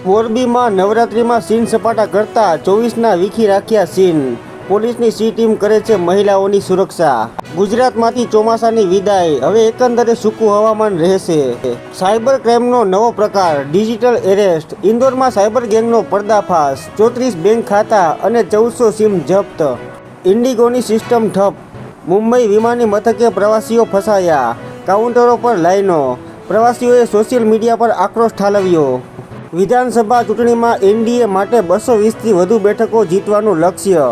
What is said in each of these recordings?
મોરબીમાં નવરાત્રિમાં સીન સપાટા કરતા 24ના વીખી રાખ્યા સીન। પોલીસની સી ટીમ કરે છે મહિલાઓની સુરક્ષા। ગુજરાતમાંથી ચોમાસાની વિદાય, હવે એકંદરે સૂકું હવામાન રહેશે। સાયબર ક્રાઇમનો નવો પ્રકાર, ડિજિટલ એરેસ્ટ। ઇન્દોરમાં સાયબર ગેંગનો પર્દાફાશ, 34 બેંક ખાતા અને 1400 સિમ જપ્ત। ઇન્ડિગોની સિસ્ટમ ઠપ, મુંબઈ વિમાની મથકે પ્રવાસીઓ ફસાયા, કાઉન્ટરો પર લાઈનો। પ્રવાસીઓએ સોશિયલ મીડિયા પર આક્રોશ ઠાલવ્યો। વિધાનસભા ચૂંટણીમાં એનડીએ માટે 220થી વધુ બેઠકો જીતવાનું લક્ષ્ય,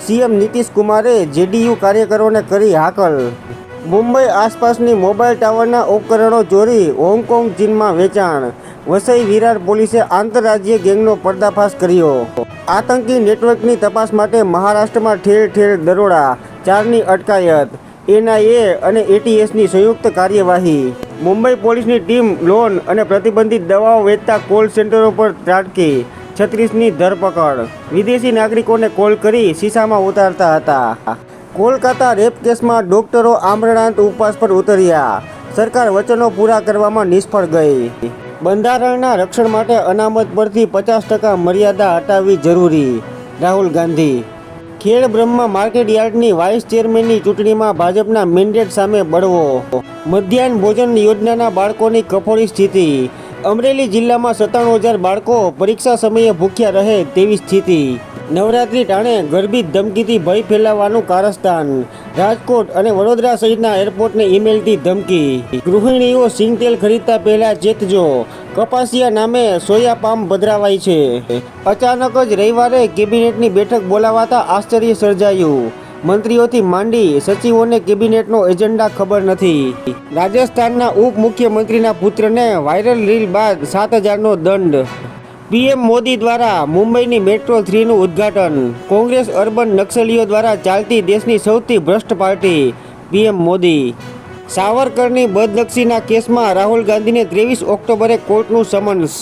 સીએમ નીતિશ કુમારે જેડીયુ કાર્યકરોને કરી હાકલ। મુંબઈ આસપાસની મોબાઈલ ટાવરના ઉપકરણો ચોરી, હોંગકોંગ ચીનમાં વેચાણ। વસઈ વિરાર પોલીસે આંતરરાજ્ય ગેંગનો પર્દાફાશ કર્યો। આતંકી નેટવર્કની તપાસ માટે મહારાષ્ટ્રમાં ઠેર ઠેર દરોડા, 4ની અટકાયત। એનઆઈએ અને એટીએસની સંયુક્ત કાર્યવાહી। મુંબઈ પોલીસની ટીમ લોન અને પ્રતિબંધિત દવાઓ વેચતા કોલ સેન્ટરો પર ત્રાટકી, 36ની ધરપકડ। વિદેશી નાગરિકોને કોલ કરી શીશામાં ઉતારતા હતા। કોલકાતા રેપ કેસમાં ડોક્ટરો આમરણાંત ઉપવાસ પર ઉતર્યા, સરકાર વચનો પૂરા કરવામાં નિષ્ફળ ગઈ। બંધારણના રક્ષણ માટે અનામત પરથી 50% મર્યાદા હટાવવી જરૂરી, રાહુલ ગાંધી। ખેડ બ્રહ્મા માર્કેટયાર્ડની વાઇસ ચેરમેનની ચૂંટણીમાં ભાજપના મેન્ડેટ સામે બળવો। મધ્યાહન ભોજન યોજનાના બાળકોની કફોડી સ્થિતિ, અમરેલી જિલ્લામાં 97,000 બાળકો પરીક્ષા સમયે ભૂખ્યા રહે તેવી સ્થિતિ। નવરાત્રી ટાણે ગર્ભિત ધમકીથી ભય ફેલાવવાનું કારસ્તાન, રાજકોટ અને વડોદરા સહિતના એરપોર્ટને ઈમેલથી ધમકી। ગૃહિણીઓ સિંગતેલ ખરીદતા પહેલા ચેતજો, કપાસિયા નામે સોયા પામ પધરાવાય છે। અચાનક જ રવિવારે કેબિનેટની બેઠક બોલાવાતા આશ્ચર્ય સર્જાયું, મંત્રીઓથી માંડી સચિવોને કેબિનેટનો એજન્ડા ખબર નથી। રાજસ્થાનના ઉપમુખ્યમંત્રીના પુત્રને વાયરલ રીલ બાદ 7,000નો દંડ। પીએમ મોદી દ્વારા મુંબઈની મેટ્રો 3નું ઉદ્ઘાટન, કોંગ્રેસ અર્બન નક્સલીઓ દ્વારા ચાલતી દેશની સૌથી ભ્રષ્ટ પાર્ટી, પીએમ મોદી। સાવરકરની બદનક્ષીના કેસમાં રાહુલ ગાંધીને 23 ઓક્ટોબરે કોર્ટનું સમન્સ।